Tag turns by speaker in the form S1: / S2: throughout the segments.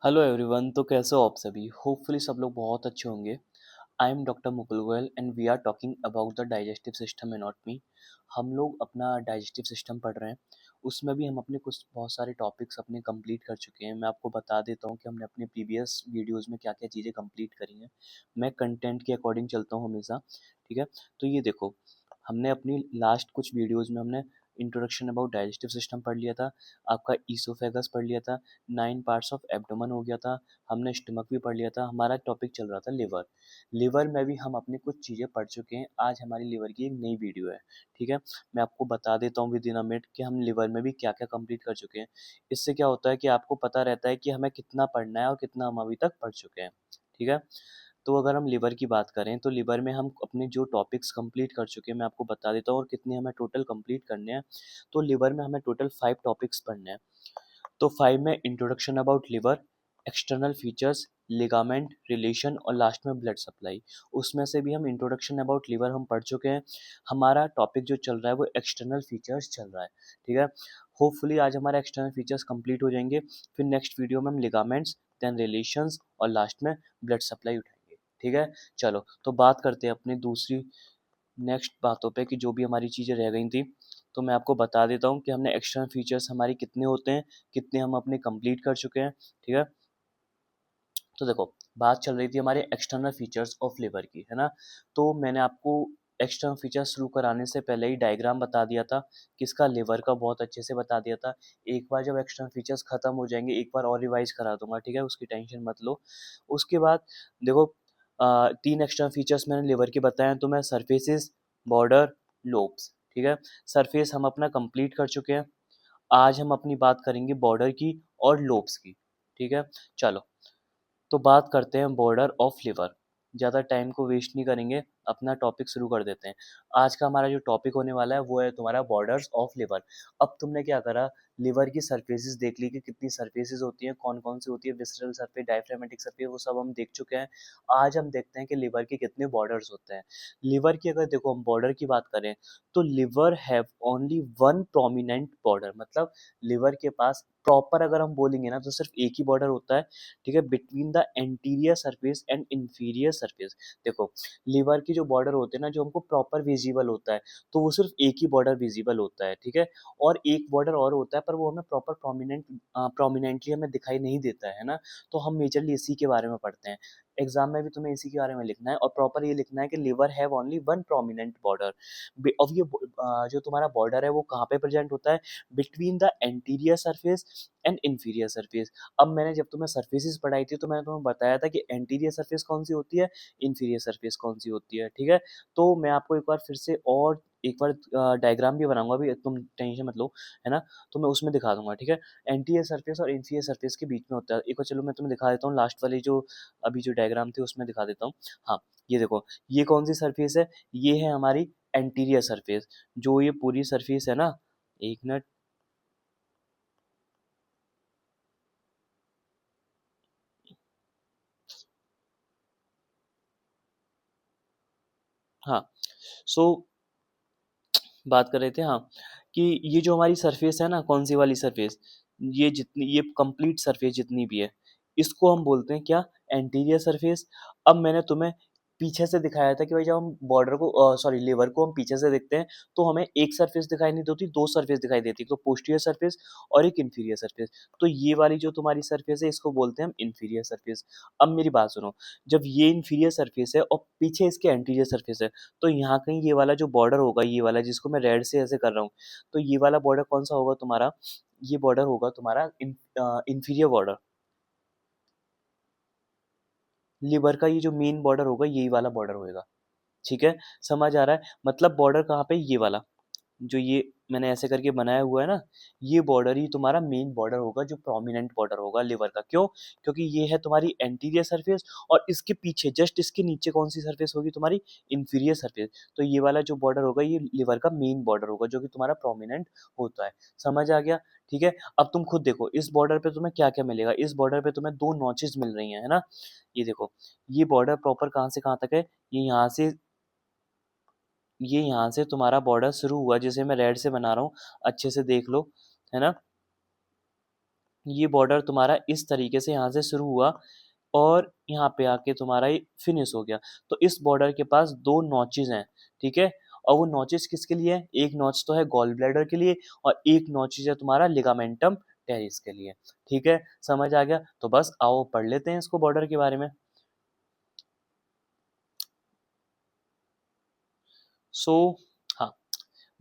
S1: Hello everyone. तो कैसे हो आप सभी? होपफुली सब लोग बहुत अच्छे होंगे। I am doctor Mukul Goyal and we are talking about the digestive system anatomy. हम लोग अपना डाइजेस्टिव सिस्टम पढ़ रहे हैं। उसमें भी हम अपने कुछ बहुत सारे टॉपिक्स अपने कंप्लीट कर चुके हैं। मैं आपको बता देता हूँ कि हमने अपने प्रीवियस वीडियोस में क्या क्या चीज़ें कंप्लीट करी हैं। मैं कंटेंट के अकॉर्डिंग चलता हूँ हमेशा। ठीक है, तो ये देखो, हमने अपनी लास्ट कुछ वीडियोस में हमने इंट्रोडक्शन अबाउट डाइजेस्टिव सिस्टम पढ़ लिया था। आपका ईसोफेगस पढ़ लिया था। 9 पार्ट्स ऑफ एब्डोमेन हो गया था। हमने स्टमक भी पढ़ लिया था। हमारा टॉपिक चल रहा था लिवर। लिवर में भी हम अपनी कुछ चीज़ें पढ़ चुके हैं। आज हमारी लिवर की एक नई वीडियो है। ठीक है, मैं आपको बता देता हूँ विद इन अ मिनट कि हम लिवर में भी क्या क्या कंप्लीट कर चुके हैं। इससे क्या होता है कि आपको पता रहता है कि हमें कितना पढ़ना है और कितना हम अभी तक पढ़ चुके हैं। ठीक है, तो अगर हम लिवर की बात करें तो लिवर में हम अपने जो टॉपिक्स कंप्लीट कर चुके हैं मैं आपको बता देता हूँ और कितने हमें टोटल कंप्लीट करने हैं। तो लिवर में हमें टोटल 5 टॉपिक्स पढ़ने हैं। तो 5 में introduction about liver, external features, ligament, relation और लास्ट में ब्लड सप्लाई। उसमें से भी हम इंट्रोडक्शन अबाउट लिवर हम पढ़ चुके हैं। हमारा टॉपिक जो चल रहा है वो एक्सटर्नल फीचर्स चल रहा है। ठीक है, होपफुली आज हमारे एक्सटर्नल फीचर्स कंप्लीट हो जाएंगे। फिर नेक्स्ट वीडियो में हम लिगामेंट्स, देन रिलेशंस और लास्ट में ब्लड सप्लाई उठाएंगे। ठीक है, चलो तो बात करते हैं अपनी दूसरी नेक्स्ट बातों पे कि जो भी हमारी चीज़ें रह गई थी। तो मैं आपको बता देता हूँ कि हमने एक्सटर्नल फीचर्स हमारी कितने होते हैं, कितने हम अपने कंप्लीट कर चुके हैं। ठीक है, तो देखो, बात चल रही थी हमारे एक्सटर्नल फीचर्स ऑफ लिवर की, है ना। तो मैंने आपको एक्सटर्नल फीचर्स शुरू कराने से पहले ही डायग्राम बता दिया था, किसका, लिवर का, बहुत अच्छे से बता दिया था। एक बार जब एक्सटर्नल फीचर्स खत्म हो जाएंगे एक बार और रिवाइज करा दूंगा। ठीक है, उसकी टेंशन मत लो। उसके बाद देखो, 3 एक्सटर्नल फीचर्स मैंने लिवर के बताए हैं तो मैं सरफेसेस, बॉर्डर, लोब्स। ठीक है, सरफेस हम अपना कंप्लीट कर चुके हैं। आज हम अपनी बात करेंगे बॉर्डर की और लोब्स की। ठीक है, चलो तो बात करते हैं बॉर्डर ऑफ लिवर। ज़्यादा टाइम को वेस्ट नहीं करेंगे, अपना टॉपिक शुरू कर देते हैं। आज का हमारा जो टॉपिक होने वाला है वो है तुम्हारा बॉर्डर्स ऑफ लिवर। अब तुमने क्या करा, लिवर की सरफेसेस देख ली कि कितनी सरफेसेस होती हैं, कौन कौन सी होती है, विसरल सरफेस, डायफ्रामेटिक सरफेस, वो सब हम देख चुके हैं। आज हम देखते हैं कि लिवर के कितने बॉर्डर्स होते हैं। लिवर की अगर देखो हम बॉर्डर की बात करें तो liver have only one prominent border. मतलब लिवर के पास प्रॉपर अगर हम बोलेंगे ना तो सिर्फ एक ही बॉर्डर होता है। ठीक है, between the anterior surface and inferior surface. देखो, लिवर की जो बॉर्डर होते हैं ना जो हमको प्रॉपर विजिबल होता है, तो वो सिर्फ एक ही बॉर्डर विजिबल होता है। ठीक है, और एक बॉर्डर और होता है पर वो हमें प्रॉपर प्रोमिनेंटली हमें दिखाई नहीं देता है ना। तो हम मेजरली इसी के बारे में पढ़ते हैं। एग्जाम में भी तुम्हें इसी के बारे में लिखना है और प्रॉपर ये लिखना है कि liver have only one prominent border. अब ये जो तुम्हारा बॉर्डर है वो कहाँ पे प्रेजेंट होता है, between the anterior surface and inferior surface. अब मैंने जब तुम्हें सरफेसेस पढ़ाई थी तो मैंने तुम्हें बताया था कि एंटीरियर सरफेस कौन सी होती है, इंफीरियर सरफेस कौन सी होती है। ठीक है, तो मैं आपको एक बार फिर से और एक बार डायग्राम भी बनाऊंगा, अभी तुम टेंशन मत लो, है ना। तो मैं उसमें दिखा दूंगा। ठीक है, एंटीरियर सरफेस और इंफीरियर सरफेस के बीच में होता है। एक बार चलो मैं तुम्हें दिखा देता हूँ, लास्ट वाली जो अभी जो डायग्राम थी उसमें दिखा देता हूँ। हाँ, ये देखो, ये कौन सी सरफेस है, ये है हमारी एंटीरियर सरफेस। जो ये पूरी सरफेस है ना, एक मिनट, हाँ, सो बात कर रहे थे, हाँ, कि ये जो हमारी सरफेस है ना, कौन सी वाली सरफेस, ये जितनी, ये कंप्लीट सरफेस जितनी भी है, इसको हम बोलते हैं क्या, एंटीरियर सरफेस। अब मैंने तुम्हें पीछे से दिखाया था कि भाई जब हम बॉर्डर को, सॉरी, लिवर को हम पीछे से देखते हैं तो हमें एक सरफेस दिखाई नहीं देती, दो सरफेस दिखाई देती, तो पोस्टीरियर सरफेस और एक इंफीरियर सरफेस। तो ये वाली जो तुम्हारी सरफेस है इसको बोलते हैं हम इंफीरियर सरफेस। अब मेरी बात सुनो, जब ये इंफीरियर सरफेस है और पीछे इसके एंटीरियर सरफेस है, तो यहाँ कहीं ये वाला जो बॉर्डर होगा, ये वाला जिसको मैं रेड से ऐसे कर रहा हूँ, तो ये वाला बॉर्डर कौन सा होगा तुम्हारा, ये बॉर्डर होगा तुम्हारा इंफीरियर बॉर्डर। लिवर का ये जो मेन बॉर्डर होगा यही वाला बॉर्डर होगा। ठीक है, समझ आ रहा है, मतलब बॉर्डर कहाँ पे, ये वाला जो ये मैंने ऐसे करके बनाया हुआ है ना, ये बॉर्डर ही तुम्हारा मेन बॉर्डर होगा, जो प्रोमिनेंट बॉर्डर होगा लिवर का। क्यों, क्योंकि ये है तुम्हारी एंटीरियर सरफेस और इसके पीछे जस्ट इसके नीचे कौन सी सरफेस होगी, तुम्हारी इंफीरियर सरफेस। तो ये वाला जो बॉर्डर होगा ये लिवर का मेन बॉर्डर होगा जो कि तुम्हारा प्रोमिनेंट होता है। समझ आ गया। ठीक है, अब तुम खुद देखो इस बॉर्डर पे तुम्हें क्या क्या मिलेगा, इस बॉर्डर पे तुम्हें दो नॉचेस मिल रही हैं, है ना। ये देखो, ये बॉर्डर प्रॉपर कहाँ से कहाँ तक है, ये यहाँ से, ये यहाँ से तुम्हारा बॉर्डर शुरू हुआ, जिसे मैं रेड से बना रहा हूँ, अच्छे से देख लो, है ना। ये बॉर्डर तुम्हारा इस तरीके से यहाँ से शुरू हुआ और यहाँ पे आके तुम्हारा ये फिनिश हो गया। तो इस बॉर्डर के पास 2 नॉचेज़ हैं, ठीक है? और वो नॉचेज़ किसके लिए है? एक नॉच तो है गॉल ब्लैडर के लिए और एक नॉचेज़ है तुम्हारा लिगामेंटम टेरिस के लिए, ठीक है? समझ आ गया? तो बस आओ पढ़ लेते हैं इसको बॉर्डर के बारे में। सो हाँ,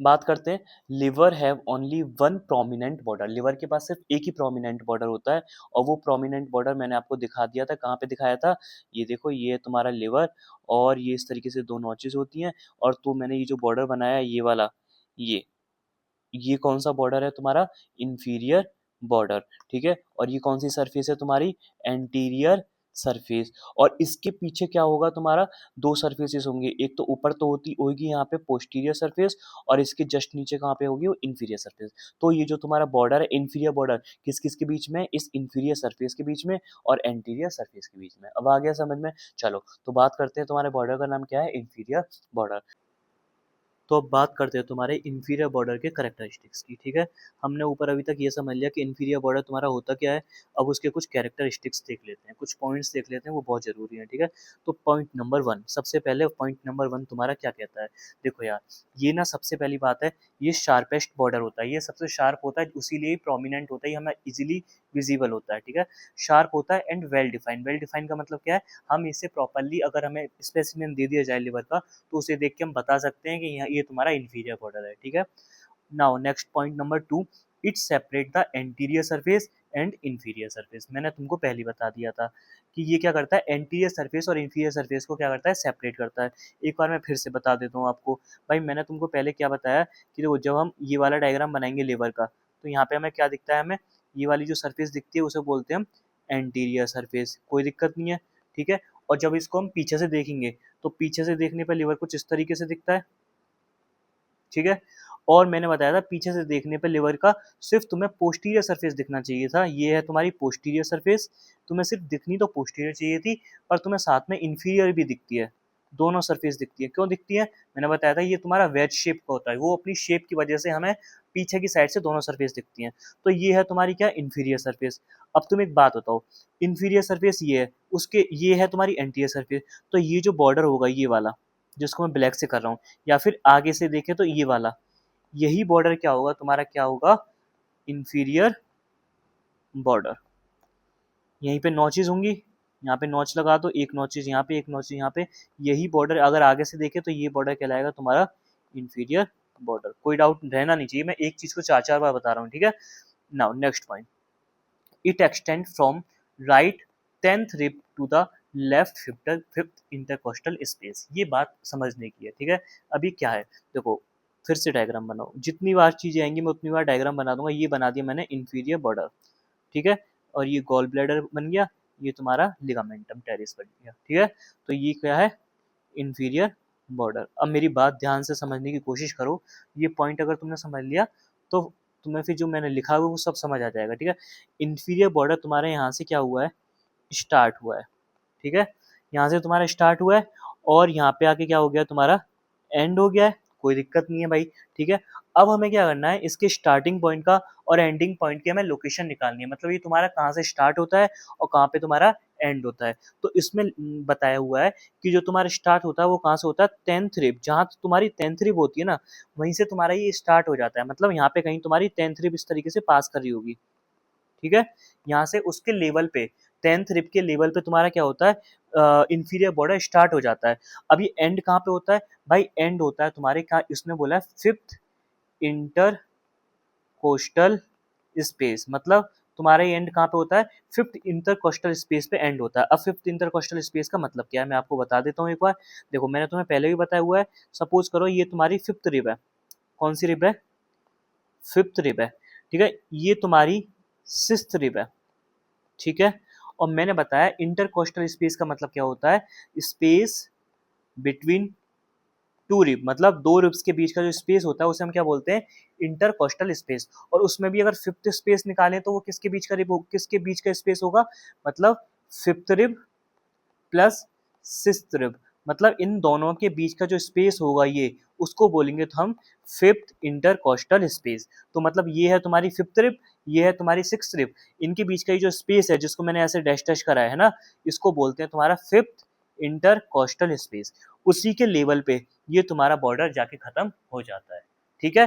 S1: बात करते हैं। Liver have only one prominent border. Liver के पास सिर्फ एक ही प्रोमिनेंट बॉर्डर होता है और वो प्रोमिनेंट बॉर्डर मैंने आपको दिखा दिया था। कहाँ पे दिखाया था? ये देखो, ये है तुम्हारा लिवर और ये इस तरीके से 2 नॉचेज़ होती हैं और तो मैंने ये जो बॉर्डर बनाया है ये वाला, ये ये कौन सा बॉर्डर है तुम्हारा? इंफीरियर बॉर्डर, ठीक है? और ये कौन सी सरफेस है तुम्हारी? Anterior surface. और इसके पीछे क्या होगा तुम्हारा? 2 सरफेसेस होंगी, एक तो ऊपर तो होती होगी यहाँ पे पोस्टीरियर सरफेस और इसके जस्ट नीचे कहाँ पे होगी? वो इंफीरियर सरफेस। तो ये जो तुम्हारा बॉर्डर है इंफीरियर बॉर्डर, किस किस के बीच में? इस इंफीरियर सरफेस के बीच में और एंटीरियर सरफेस के बीच में। अब आ गया समझ में? चलो तो बात करते हैं तुम्हारे बॉर्डर का नाम क्या है? Inferior border. तो अब बात करते हैं तुम्हारे इंफीरियर बॉर्डर के कैरेक्टरिस्टिक्स की, ठीक है? हमने ऊपर अभी तक ये समझ लिया कि इंफीरियर बॉर्डर तुम्हारा होता क्या है। अब उसके कुछ कैरेक्टरिस्टिक्स देख लेते हैं, कुछ पॉइंट्स देख लेते हैं, वो बहुत ज़रूरी है, ठीक है? तो पॉइंट नंबर 1, सबसे पहले पॉइंट नंबर 1 तुम्हारा क्या कहता है? देखो यार, ये ना सबसे पहली बात है, ये शार्पेस्ट बॉर्डर होता है, ये सबसे शार्प होता है, इसीलिए प्रोमिनेंट होता है, ये हमें ईजिली विजिबल होता है, ठीक है? शार्प होता है and well defined. Well defined का मतलब क्या है? हम इसे प्रॉपरली, अगर हमें स्पेसिमेन दे दिया जाए लिवर का, तो उसे देख के हम बता सकते हैं कि यहाँ ये तुम्हारा इंफीरियर बॉर्डर है, ठीक है? Now next point number 2, it separate the anterior surface and inferior surface. मैंने तुमको पहले बता दिया था कि ये क्या करता है, एंटीरियर सरफेस और इंफीरियर सरफेस को क्या करता है? सेपरेट करता है। एक बार मैं फिर से बता देता हूँ आपको। भाई मैंने तुमको पहले क्या बताया कि देखो, जब हम ये वाला डायग्राम बनाएंगे लेबर का, तो यहाँ पे हमें क्या दिखता है? हमें ये वाली जो सरफेस दिखती है उसे बोलते हैं हम एंटीरियर सरफेस, कोई दिक्कत नहीं है, ठीक है? और जब इसको हम पीछे से देखेंगे, तो पीछे से देखने पर लिवर कुछ इस तरीके से दिखता है, ठीक है? और मैंने बताया था पीछे से देखने पे लिवर का सिर्फ तुम्हें पोस्टीरियर सरफेस दिखना चाहिए था। ये है तुम्हारी पोस्टीरियर सरफेस, तुम्हें सिर्फ दिखनी तो पोस्टीरियर चाहिए थी, पर तुम्हें साथ में इंफीरियर भी दिखती है। दोनों सरफेस दिखती है। क्यों दिखती है? मैंने बताया था ये तुम्हारा वेज शेप का होता है, वो अपनी शेप की वजह से हमें पीछे की साइड से दोनों सरफेस दिखती हैं। तो ये है तुम्हारी क्या? Inferior surface. अब तुम एक बात बताओ, इंफीरियर सरफेस ये है, उसके ये है तुम्हारी एंटीरियर सरफेस, तो ये जो बॉर्डर होगा ये वाला, जिसको मैं ब्लैक से कर रहा हूँ, या फिर आगे से देखें तो ये वाला, यही बॉर्डर क्या होगा तुम्हारा? क्या होगा? Inferior border. यहीं पे नॉचेज होंगी, यहाँ पे नॉच लगा दो, एक नॉचेज यहाँ पे, एक नॉचेज यहाँ पे, यही बॉर्डर अगर आगे से देखे तो ये बॉर्डर कहलाएगा तुम्हारा इंफीरियर बॉर्डर। कोई डाउट रहना नहीं चाहिए, मैं एक चीज को 4 4 बार बता रहा हूँ, ठीक है? Now next point, it extend from right 10th rib to the left fifth intercostal space. ये बात समझने की है, ठीक है? अभी क्या है, देखो, फिर से डायग्राम बनाओ, जितनी बार चीजें आएंगी मैं उतनी बार डायग्राम बना दूंगा। ये बना दिया मैंने इंफीरियर बॉर्डर, ठीक है? और ये गॉल ब्लैडर बन गया, ये तुम्हारा लिगामेंटम टेरिस बन गया, ठीक है? तो ये क्या है? Inferior border. अब मेरी बात ध्यान से समझने की कोशिश करो, ये पॉइंट अगर तुमने समझ लिया तो तुम्हें फिर जो मैंने लिखा हुआ वो सब समझ आ जाएगा, ठीक है? इंफीरियर बॉर्डर तुम्हारे यहाँ से क्या हुआ है? स्टार्ट हुआ है, ठीक है? यहाँ से तुम्हारा स्टार्ट हुआ है और यहाँ पे आके क्या हो गया तुम्हारा? एंड हो गया है। कोई दिक्कत नहीं है भाई, ठीक है? अब हमें क्या करना है, इसके स्टार्टिंग पॉइंट का और एंडिंग पॉइंट की हमें लोकेशन निकालनी है। मतलब ये तुम्हारा कहाँ से स्टार्ट होता है और कहाँ पे तुम्हारा एंड होता है। तो इसमें बताया हुआ है कि जो तुम्हारा स्टार्ट होता है वो कहाँ से होता है? 10th rib. जहाँ तुम्हारी 10th रिब होती है ना, वहीं से तुम्हारा ये स्टार्ट हो जाता है। मतलब यहाँ पे कहीं तुम्हारी 10th रिब इस तरीके से पास कर रही होगी, ठीक है? यहाँ से उसके लेवल पे, 10th रिब के लेवल पे तुम्हारा क्या होता है? इंफीरियर बॉर्डर स्टार्ट हो जाता है। अभी एंड कहाँ पे होता है? भाई एंड होता है तुम्हारे, क्या इसने बोला है? Fifth inter coastal space. मतलब तुम्हारा एंड कहाँ पे होता है? फिफ्थ इंटरकोस्टल स्पेस पे एंड होता है। अब फिफ्थ इंटरकोस्टल स्पेस का मतलब क्या है, मैं आपको बता देता हूँ एक बार। देखो, मैंने तुम्हें पहले भी बताया हुआ है। सपोज करो ये तुम्हारी फिफ्थ रिब है। कौन सी रिब है? फिफ्थ रिब है, ठीक है? ये तुम्हारी सिक्स्थ रिब है, ठीक है? और मैंने बताया इंटरकोस्टल स्पेस का मतलब क्या होता है? स्पेस बिटवीन टू रिब, मतलब दो रिब्स के बीच का जो स्पेस होता है उसे हम क्या बोलते हैं? Intercostal space. और उसमें भी अगर फिफ्थ स्पेस निकालें तो वो किसके बीच का रिब किसके बीच का स्पेस होगा? मतलब fifth rib plus sixth rib. मतलब इन दोनों के बीच का जो स्पेस होगा ये, उसको बोलेंगे तो हम फिफ्थ इंटरकोस्टल स्पेस। तो मतलब ये है तुम्हारी फिफ्थ रिब, ये है तुम्हारी सिक्स्थ रिब, इनके बीच का ये जो स्पेस है जिसको मैंने ऐसे डैश डैश करा है ना, इसको बोलते हैं तुम्हारा फिफ्थ इंटरकोस्टल स्पेस। उसी के लेवल पे ये तुम्हारा बॉर्डर जाके खत्म हो जाता है। ठीक है,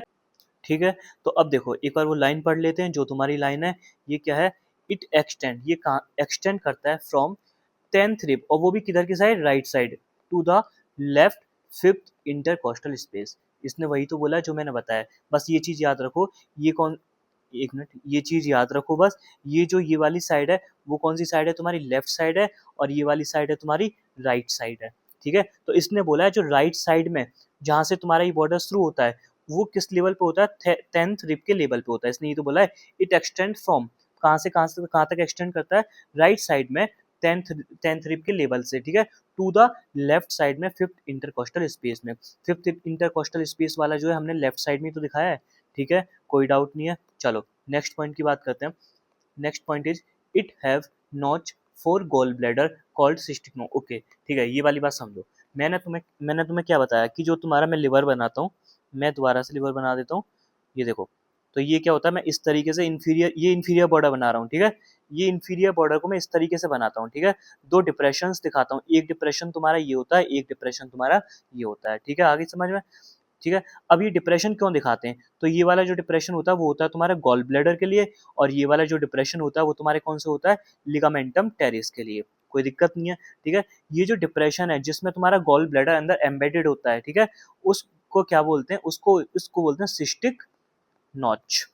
S1: ठीक है। तो अब देखो एक बार वो लाइन पढ़ लेते हैं, जो तुम्हारी लाइन है ये क्या है, इट एक्सटेंड, ये कहाँ एक्सटेंड करता है, फ्रॉम टेंथ रिब, और वो भी किधर की side, right side, to the left fifth intercostal space. इसने वही तो बोला जो मैंने बताया, बस ये चीज याद रखो। ये कौन, एक मिनट, ये चीज याद रखो बस, ये जो ये वाली साइड है वो कौन सी साइड है, तुम्हारी लेफ्ट साइड है, और ये वाली साइड है तुम्हारी राइट साइड है। ठीक है, तो इसने बोला है जो राइट साइड में जहां से तुम्हारा ये बॉर्डर शुरू होता है वो किस लेवल पे होता है, टेंथ रिब के लेवल पे होता है। इसने ये तो बोला है इट एक्सटेंड फ्रॉम, कहाँ से कहाँ तक एक्सटेंड करता है, राइट साइड में टेंथ टेंथ रिब के लेवल से, ठीक है, टू द लेफ्ट साइड में फिफ्थ इंटरकोस्टल स्पेस में। फिफ्थ इंटरकोस्टल स्पेस वाला जो है हमने लेफ्ट साइड में तो दिखाया है। ठीक है, कोई डाउट नहीं है। चलो नेक्स्ट पॉइंट की बात करते हैं। Next point is it have notch for gall bladder called cystic no. Okay ठीक है, ये वाली बात समझो। मैंने तुम्हें क्या बताया कि जो तुम्हारा मैं लिवर बनाता हूँ, मैं दोबारा से लिवर बना देता हूँ, ये देखो। तो ये क्या होता है, मैं इस तरीके से इंफीरियर, ये इंफीरियर बॉर्डर बना रहा हूँ, ठीक है। ये इंफीरियर बॉर्डर को मैं इस तरीके से बनाता हूँ, ठीक है। दो डिप्रेशन दिखाता हूँ, एक डिप्रेशन तुम्हारा ये होता है, एक डिप्रेशन तुम्हारा ये होता है, ठीक है, आगे समझ में। ठीक है, अब ये डिप्रेशन क्यों दिखाते हैं, तो ये वाला जो डिप्रेशन होता है वो होता है तुम्हारे गॉल ब्लैडर के लिए, और ये वाला जो डिप्रेशन होता है वो तुम्हारे कौन से होता है, लिगामेंटम टेरिस के लिए। कोई दिक्कत नहीं है, ठीक है। ये जो डिप्रेशन है जिसमें तुम्हारा गॉल ब्लैडर अंदर एम्बेडेड होता है, ठीक है, उसको क्या बोलते हैं, उसको बोलते हैं सिस्टिक नॉच।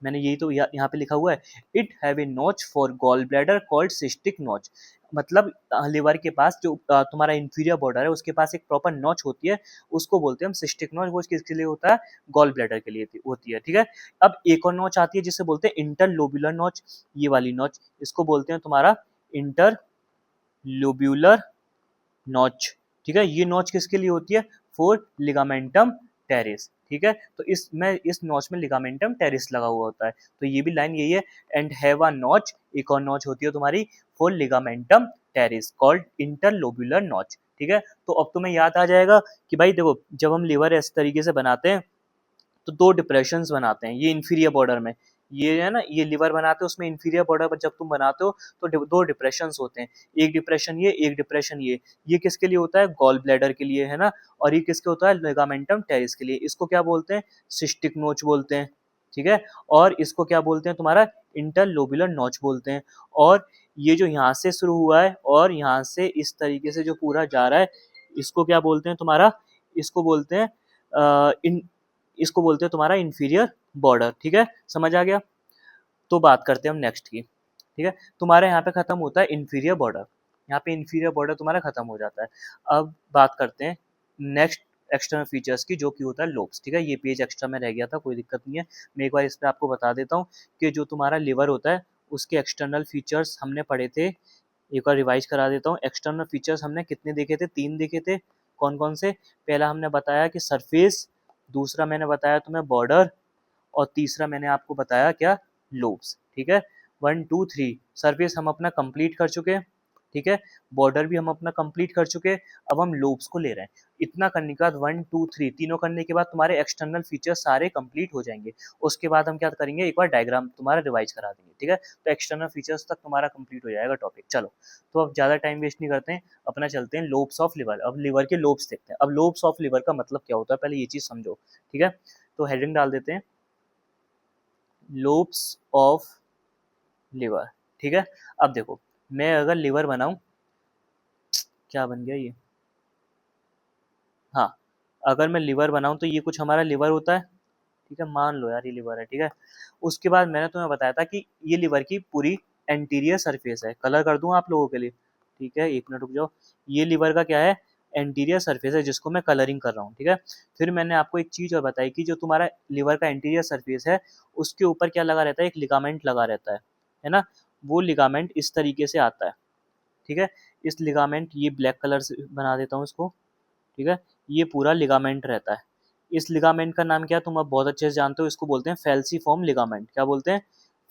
S1: मैंने यही तो यहाँ पे लिखा हुआ है, it have a notch for gall bladder called cystic notch. मतलब लिवर के पास जो तुम्हारा इंफीरियर बॉर्डर है उसके पास एक प्रॉपर नॉच होती है, उसको बोलते हैं हम सिस्टिक नॉच। वो किसके लिए होता है, गॉल ब्लैडर के लिए होती है, ठीक है। अब एक और नॉच आती है जिसे बोलते हैं इंटरलोब्यूलर नॉच, ये वाली नॉच, इसको बोलते हैं तुम्हारा इंटरलोब्यूलर नॉच, ठीक है। ये नॉच किसके लिए होती है, फॉर लिगामेंटम टेरिस, ठीक है। तो इस नॉच में लिगामेंटम टेरिस लगा हुआ होता है, तो ये भी लाइन यही है, एंड हैव अ नॉच, एक और नॉच होती है तुम्हारी for ligamentum terrace called interlobular notch, ठीक है। तो अब तुम्हें याद आ जाएगा कि भाई देखो जब हम लीवर इस तरीके से बनाते हैं तो दो डिप्रेशंस बनाते हैं, ये इंफीरियर बॉर्डर में, ये है ना, ये लिवर बनाते हैं उसमें इंफीरियर बॉर्डर पर जब तुम बनाते हो तो दो डिप्रेशंस होते हैं, एक डिप्रेशन ये, एक डिप्रेशन ये किसके लिए होता है, गॉल ब्लैडर के लिए, है ना, और ये किसके होता है, लिगामेंटम टेरिस के लिए। इसको क्या बोलते हैं, सिस्टिक नोच बोलते हैं, ठीक है। और इसको क्या बोलते हैं, तुम्हारा इंटरलोब्यूलर नोच बोलते हैं। और ये जो यहाँ से शुरू हुआ है और यहाँ से इस तरीके से जो पूरा जा रहा है, इसको क्या बोलते हैं तुम्हारा, इसको बोलते हैं इसको बोलते हैं तुम्हारा इंफीरियर बॉर्डर, ठीक है, समझ आ गया। तो बात करते हैं हम नेक्स्ट की, ठीक है। तुम्हारे यहाँ पे खत्म होता है इंफीरियर बॉर्डर, यहाँ पे इंफीरियर बॉर्डर तुम्हारा खत्म हो जाता है। अब बात करते हैं नेक्स्ट एक्सटर्नल फीचर्स की, जो कि होता है लोब्स, ठीक है। ये पेज एक्स्ट्रा में रह गया था, कोई दिक्कत नहीं है, मैं एक बार इस पर आपको बता देता हूँ कि जो तुम्हारा लिवर होता है उसके एक्सटर्नल फीचर्स हमने पढ़े थे, एक बार रिवाइज करा देता हूँ। एक्सटर्नल फीचर्स हमने कितने देखे थे, तीन देखे थे। कौन कौन से, पहला हमने बताया कि सरफेस, दूसरा मैंने बताया तुम्हें बॉर्डर, और तीसरा मैंने आपको बताया क्या, लोब्स, ठीक है। 1 2 3 सरफेस हम अपना कंप्लीट कर चुके हैं, ठीक है। बॉर्डर भी हम अपना कंप्लीट कर चुके हैं, अब हम लोब्स को ले रहे हैं। इतना करने के बाद 1 2 3 तीनों करने के बाद तुम्हारे एक्सटर्नल फीचर्स सारे कंप्लीट हो जाएंगे। उसके बाद हम क्या करेंगे, एक बार डायग्राम तुम्हारा रिवाइज करा देंगे, ठीक है। तो एक्सटर्नल फीचर्स तक तुम्हारा कंप्लीट हो जाएगा टॉपिक। चलो, तो अब ज़्यादा टाइम वेस्ट नहीं करते हैं, अपना चलते हैं लोब्स ऑफ लिवर। अब लिवर के लोब्स देखते हैं। अब लोब्स ऑफ लिवर का मतलब क्या होता है, पहले ये चीज़ समझो, ठीक है। तो हेडिंग डाल देते हैं, लोब्स ऑफ लिवर, ठीक है। अब देखो मैं अगर लिवर बनाऊं, क्या बन गया ये, हाँ, अगर मैं लिवर बनाऊं तो ये कुछ हमारा लिवर होता है, ठीक है, मान लो यार ये लिवर है, ठीक है। उसके बाद मैंने तुम्हें बताया था कि ये लिवर की पूरी एंटीरियर सरफेस है, कलर कर दूं आप लोगों के लिए, ठीक है, एक मिनट रुक जाओ। ये लिवर का क्या है, एंटीरियर सरफेस है जिसको मैं कलरिंग कर रहा हूँ, ठीक है। फिर मैंने आपको एक चीज़ और बताई कि जो तुम्हारा लिवर का एंटीरियर सरफेस है उसके ऊपर क्या लगा रहता है, एक लिगामेंट लगा रहता है ना। वो लिगामेंट इस तरीके से आता है, ठीक है। इस लिगामेंट, ये ब्लैक कलर से बना देता हूँ इसको, ठीक है। ये पूरा लिगामेंट रहता है। इस लिगामेंट का नाम क्या है, तुम अब बहुत अच्छे से जानते हो, इसको बोलते हैं फेल्सीफॉर्म लिगामेंट। क्या बोलते हैं,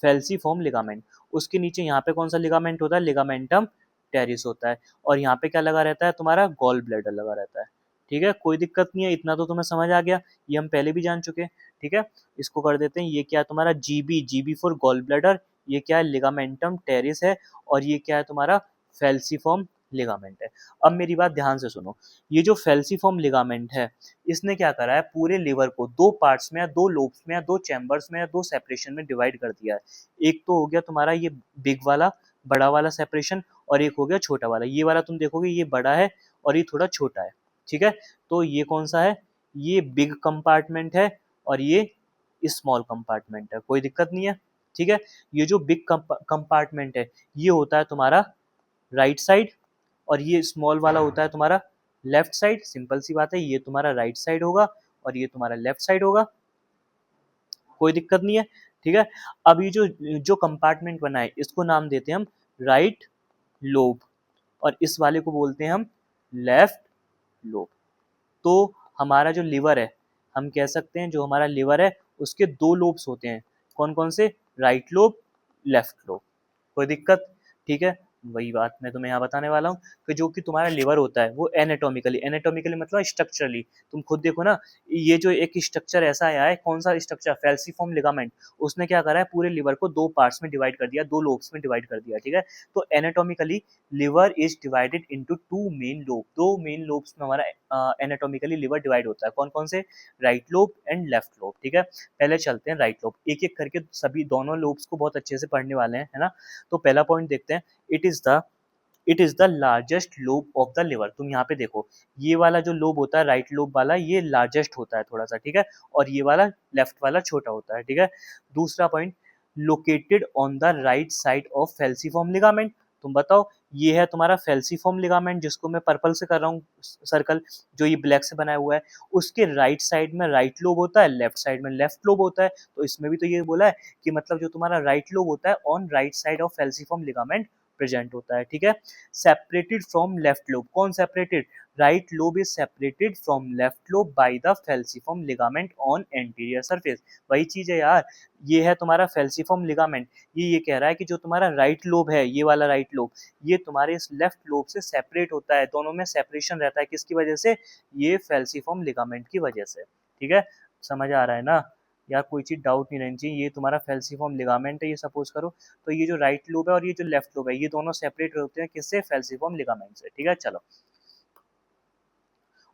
S1: फेल्सीफॉर्म लिगामेंट। उसके नीचे यहाँ पे कौन सा लिगामेंट होता है, लिगामेंटम टेरिस होता है, और यहाँ पे क्या लगा रहता है, तुम्हारा गॉल ब्लैडर लगा रहता है। ठीक है, कोई दिक्कत नहीं है, इतना तो तुम्हें समझ आ गया, ये हम पहले भी जान चुके हैं। ठीक है, इसको कर देते हैं, ये क्या है तुम्हारा GB, GB for gall bladder, ये क्या है लिगामेंटम टेरिस है, और ये क्या है तुम्हारा फेल्सीफॉर्म लिगामेंट है। अब मेरी बात ध्यान से सुनो, ये जो फेल्सीफॉर्म लिगामेंट है, इसने क्या करा है, पूरे लिवर को दो पार्ट्स में या दो लोब्स में या दो चैम्बर्स में या दो सेपरेशन में डिवाइड कर दिया है। एक तो हो गया तुम्हारा ये बिग वाला, बड़ा वाला सेपरेशन, और एक हो गया छोटा वाला। ये वाला तुम देखोगे ये बड़ा है और ये थोड़ा छोटा है। ठीक है, तो ये कौन सा है, ये बिग कंपार्टमेंट है, और ये स्मॉल कंपार्टमेंट है, कोई दिक्कत नहीं है। ठीक है, ये जो बिग कंपार्टमेंट है, ये होता है तुम्हारा राइट साइड, और ये स्मॉल वाला होता है तुम्हारा लेफ्ट साइड। सिंपल सी बात है, ये तुम्हारा राइट साइड होगा और ये तुम्हारा लेफ्ट साइड होगा, कोई दिक्कत नहीं है। ठीक है, अब ये जो जो कंपार्टमेंट बना है, इसको नाम देते हैं हम राइट लोब, और इस वाले को बोलते हैं हम लेफ्ट लोब। तो हमारा जो लिवर है, हम कह सकते हैं जो हमारा लिवर है उसके दो लोब्स होते हैं, कौन कौन से, राइट लोब, लेफ्ट लोब, कोई दिक्कत। ठीक है, वही बात मैं तुम्हें यहाँ बताने वाला हूँ कि जो कि तुम्हारा लिवर होता है वो एनाटॉमिकली, एनाटॉमिकली मतलब स्ट्रक्चरली, तुम खुद देखो ना, ये जो एक स्ट्रक्चर ऐसा आया है, कौन सा स्ट्रक्चर, फेल्सीफॉर्म लिगामेंट, उसने क्या करा है, पूरे लिवर को दो पार्ट्स में डिवाइड कर दिया, दो लोब्स में डिवाइड कर दिया। ठीक है, तो anatomically liver is divided into two main lobe, दो मेन लोब्स में हमारा एनाटॉमिकली लिवर डिवाइड होता है, कौन कौन से, right lobe and left lobe. ठीक है, पहले चलते हैं राइट लोब, एक एक करके सभी दोनों लोब्स को बहुत अच्छे से पढ़ने वाले हैं, है ना। तो पहला पॉइंट देखते हैं, it is the largest lobe of the liver. तुम यहाँ पे देखो, ये वाला जो लोब होता है राइट लोब वाला, ये लार्जेस्ट होता है थोड़ा सा। ठीक है, और ये वाला लेफ्ट वाला छोटा होता है। ठीक है, दूसरा point, located on the right side of falciform ligament. तुम बताओ, ये है तुम्हारा फेल्सीफॉर्म लिगामेंट, जिसको मैं पर्पल से कर रहा हूँ सर्कल, जो ये ब्लैक से बनाया हुआ है, उसके राइट साइड में राइट लोब होता है, लेफ्ट साइड में लेफ्ट लोब होता है। तो इसमें भी तो ये बोला है कि मतलब जो तुम्हारा राइट लोब होता है on right side of falciform ligament present होता है। ठीक है, सेपरेटेड फ्रॉम लेफ्ट लोब, कौन separated, right lobe is separated from left lobe by the falciform ligament on anterior surface. वही चीज है यार, ये है तुम्हारा फेल्सीफॉर्म लिगामेंट, ये कह रहा है कि जो तुम्हारा राइट लोब है, ये वाला राइट लोब, ये तुम्हारे इस लेफ्ट लोब से सेपरेट होता है, दोनों में सेपरेशन रहता है, किसकी वजह से, ये फेल्सीफॉर्म लिगामेंट की वजह से। ठीक है, समझ आ रहा है ना यार, कोई चीज डाउट नहीं रहनी चाहिए। ये तुम्हारा फेल्सीफॉर्म लिगामेंट है, ये सपोज करो, तो ये जो राइट लोब है और ये जो लेफ्ट लोब है, ये दोनों सेपरेट होते हैं किससे, फेल्सीफॉर्म लिगामेंट से। ठीक है, चलो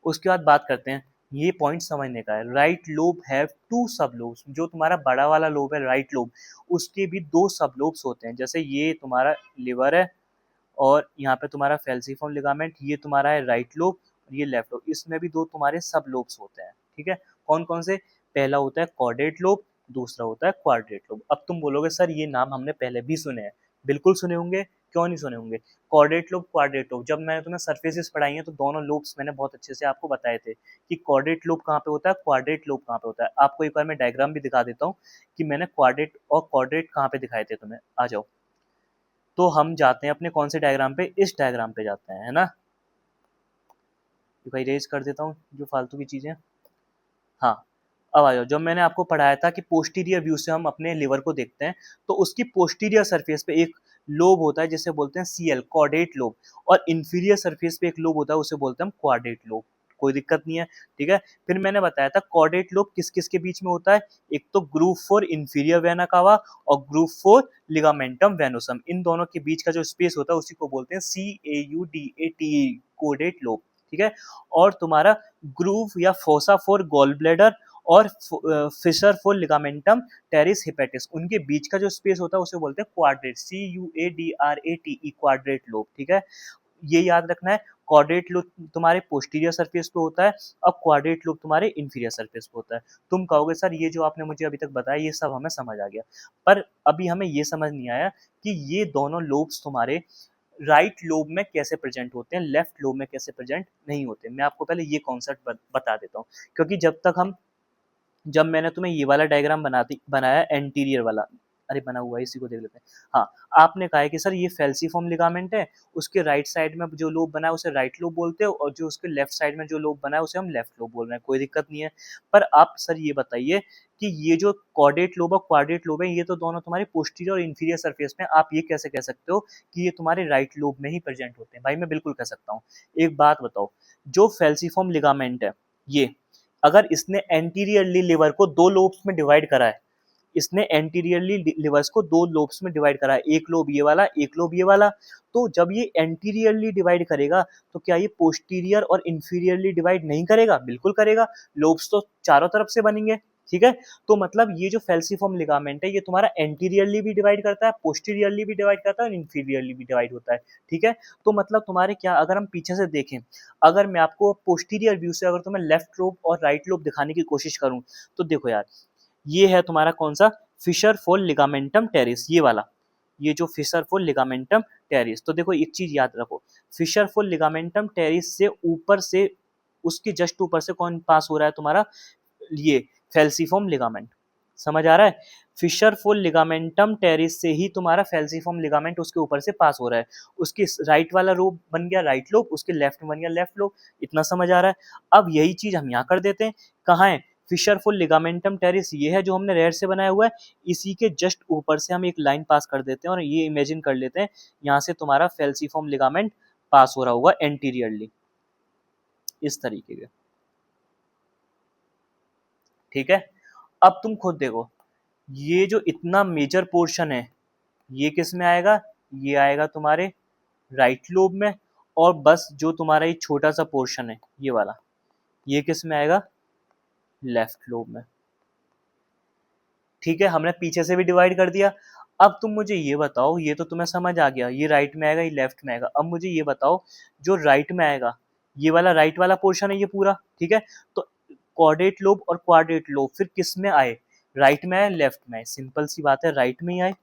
S1: उसके बाद बात करते हैं, ये पॉइंट समझने का है, राइट लोब हैव टू सब लोब्स, जो तुम्हारा बड़ा वाला लोब है राइट लोब, उसके भी दो सब लोब्स होते हैं। जैसे ये तुम्हारा लिवर है और यहाँ पे तुम्हारा फेल्सीफॉर्म लिगामेंट, ये तुम्हारा है राइट लोब और ये लेफ्ट लोब, इसमें भी दो तुम्हारे सब लोब्स होते हैं। ठीक है, कौन कौन से, पहला होता है कॉर्डेट लोब, दूसरा होता है क्वाड्रेट लोब। अब तुम बोलोगे सर ये नाम हमने पहले भी सुने हैं, बिल्कुल सुने होंगे, क्यों नहीं सुने होंगे। कॉर्डेट लोब, क्वाड्रेट लोब, जब मैंने तुम्हें सरफेसेस पढ़ाई है तो दोनों लोब्स मैंने बहुत अच्छे से आपको बताए थे कि कॉर्डेट लोब कहाँ पे होता है, क्वाड्रेट लोब कहाँ पे होता है। आपको एक बार मैं डायग्राम भी दिखा देता हूँ कि मैंने क्वाड्रेट और कॉर्डेट कहाँ पे दिखाए थे तुम्हें, आ जाओ। तो हम जाते हैं अपने कौन से डायग्राम पे, इस डायग्राम पे जाते हैं, है ना। भाई रेज कर देता हूँ जो फालतू की चीजें। हाँ, अब आ जाओ, जब मैंने आपको पढ़ाया था कि पोस्टीरियर व्यू से हम अपने लिवर को देखते हैं, तो उसकी पोस्टीरियर सरफेस पे एक लोब होता है जिसे बोलते हैं सीएल, कॉर्डेट लोब, और इंफीरियर सरफेस पे एक लोब होता है उसे बोलते हैं हम क्वाड्रेट लोब, कोई दिक्कत नहीं है। ठीक है, फिर मैंने बताया था कॉर्डेट लोब किस किस के बीच में होता है, एक तो ग्रूव फोर इंफीरियर वेना कावा और ग्रूव फोर लिगामेंटम वेनोसम, इन दोनों के बीच का जो स्पेस होता है उसी को बोलते हैं CAUDATE, कोडेट लोब। ठीक है, और तुम्हारा ग्रूव या फोसा फॉर गॉल ब्लैडर और fissure for ligamentum teres hepatis, उनके बीच का जो स्पेस होता है उसे बोलते हैं क्वाड्रेट, CUADRATE, क्वाड्रेट लोब। ठीक है, ये याद रखना है, क्वाड्रेट लोब तुम्हारे पोस्टीरियर सरफेस पे होता है और क्वाड्रेट लोब तुम्हारे इंफीरियर सरफेस पे होता है। तुम कहोगे सर ये जो आपने मुझे अभी तक बताया ये सब हमें समझ आ गया, पर अभी हमें ये समझ नहीं आया कि ये दोनों लोब्स तुम्हारे राइट लोब में कैसे प्रेजेंट होते हैं, लेफ्ट लोब में कैसे प्रेजेंट नहीं होते। मैं आपको पहले ये कॉन्सेप्ट बता देता हूँ, क्योंकि जब मैंने तुम्हें ये वाला डायग्राम बनाया एंटीरियर वाला, अरे बना हुआ है इसी को देख लेते हैं। हाँ, आपने कहा है कि सर ये फेल्सीफॉर्म लिगामेंट है, उसके राइट साइड में जो लोब बना है उसे राइट लोब बोलते हो, और जो उसके लेफ्ट साइड में जो लोब बना है उसे हम लेफ्ट लोब बोल रहे हैं, कोई दिक्कत नहीं है। पर आप सर ये बताइए कि ये जो कॉर्डेट लोब और क्वाड्रेट लोब है, ये तो दोनों तुम्हारे पोस्टीरियर और इंफीरियर सरफेस में, आप ये कैसे कह सकते हो कि ये तुम्हारे राइट लोब में ही प्रेजेंट होते हैं? भाई मैं बिल्कुल कह सकता हूँ। एक बात बताओ, जो फेल्सीफॉर्म लिगामेंट है, ये अगर इसने एंटीरियरली लिवर को दो लोब्स में डिवाइड करा है, इसने एंटीरियरली लिवर्स को दो लोब्स में डिवाइड करा है, एक लोब ये वाला, एक लोब ये वाला, तो जब ये एंटीरियरली डिवाइड करेगा तो क्या ये पोस्टीरियर और इंफीरियरली डिवाइड नहीं करेगा? बिल्कुल करेगा। लोब्स तो चारों तरफ से बनेंगे, ठीक है। तो मतलब ये जो फेल्सीफॉर्म लिगामेंट है, ये तुम्हारा एंटीरियरली भी डिवाइड करता है, पोस्टीरियरली भी डिवाइड करता है और इंफीरियरली भी डिवाइड होता है, ठीक है। तो मतलब तुम्हारे क्या, अगर हम पीछे से देखें, अगर मैं आपको पोस्टीरियर व्यू से अगर तुम्हें लेफ्ट लोब और राइट लोब दिखाने की कोशिश करूं, तो देखो यार, ये है तुम्हारा कौन सा, फिशर फोल लिगामेंटम टेरिस, ये वाला, ये जो फिशर फोल लिगामेंटम टेरिस। तो देखो एक चीज याद रखो, फिशर फोल लिगामेंटम टेरिस से ऊपर से, उसके जस्ट ऊपर से कौन पास हो रहा है तुम्हारा, ये फेल्सीफॉर्म लिगामेंट। समझ आ रहा है? फिशर फोल लिगामेंटम टेरिस से ही तुम्हारा फेल्सीफॉर्म लिगामेंट उसके ऊपर से पास हो रहा है। उसके राइट वाला लोब बन गया राइट लोब, उसके लेफ्ट में बन गया लेफ्ट लोब। इतना समझ आ रहा है? अब यही चीज हम यहाँ कर देते हैं। कहाँ है फिशर फोल लिगामेंटम टेरिस? ये है जो हमने रेड से बनाया हुआ है, इसी के जस्ट ऊपर से हम एक लाइन पास कर देते हैं और ये इमेजिन कर लेते हैं यहाँ से तुम्हारा फेल्सीफॉर्म लिगामेंट पास हो रहा होगा एंटीरियरली, इस तरीके के, ठीक है। अब तुम खुद देखो, ये जो इतना मेजर पोर्शन है, ये किस में आएगा? ये आएगा तुम्हारे राइट लोब में। और बस जो तुम्हारा ये छोटा सा पोर्शन है, ये वाला, ये किस में आएगा? लेफ्ट लोब में, ठीक है। हमने पीछे से भी डिवाइड कर दिया। अब तुम मुझे ये बताओ, ये तो तुम्हें समझ आ गया, ये राइट में आएगा, ये लेफ्ट में आएगा। अब मुझे ये बताओ, जो राइट में आएगा, ये वाला राइट वाला पोर्शन है ये पूरा, ठीक है। तो कॉर्डेट लोब और क्वाड्रेट लोब फिर किस में आए? राइट में आए, लेफ्ट में आए? सिंपल सी बात है, राइट में ही आए।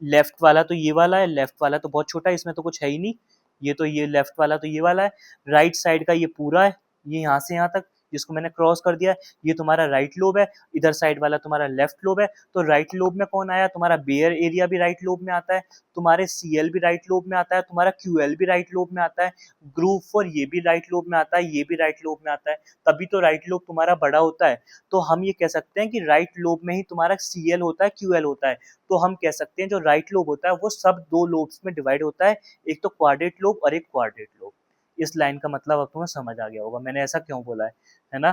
S1: लेफ्ट वाला तो ये वाला है, लेफ्ट वाला तो बहुत छोटा है, इसमें तो कुछ है ही नहीं। ये तो ये लेफ्ट वाला तो ये वाला है, राइट साइड का ये पूरा है, ये यहाँ से यहाँ तक जिसको मैंने क्रॉस कर दिया है, ये तुम्हारा राइट लोब है। इधर साइड वाला तुम्हारा लेफ्ट लोब है। तो राइट लोब में कौन आया? तुम्हारा बेयर एरिया भी राइट लोब में आता है, तुम्हारे सीएल भी राइट लोब में आता है, तुम्हारा क्यूएल भी राइट लोब में आता है, ग्रूव फॉर ये भी राइट लोब में आता है, ये भी राइट लोब में आता है। तभी तो राइट लोब तुम्हारा बड़ा होता है। तो हम ये कह सकते हैं कि राइट लोब में ही तुम्हारा सीएल होता है, क्यूएल होता है। तो हम कह सकते हैं जो राइट लोब होता है वो सब दो लोब्स में डिवाइड होता है, एक तो क्वाड्रेट लोब और एक क्वाड्रेट लोब। इस लाइन का मतलब अब तुम्हें समझ आ गया होगा मैंने ऐसा क्यों बोला है ना?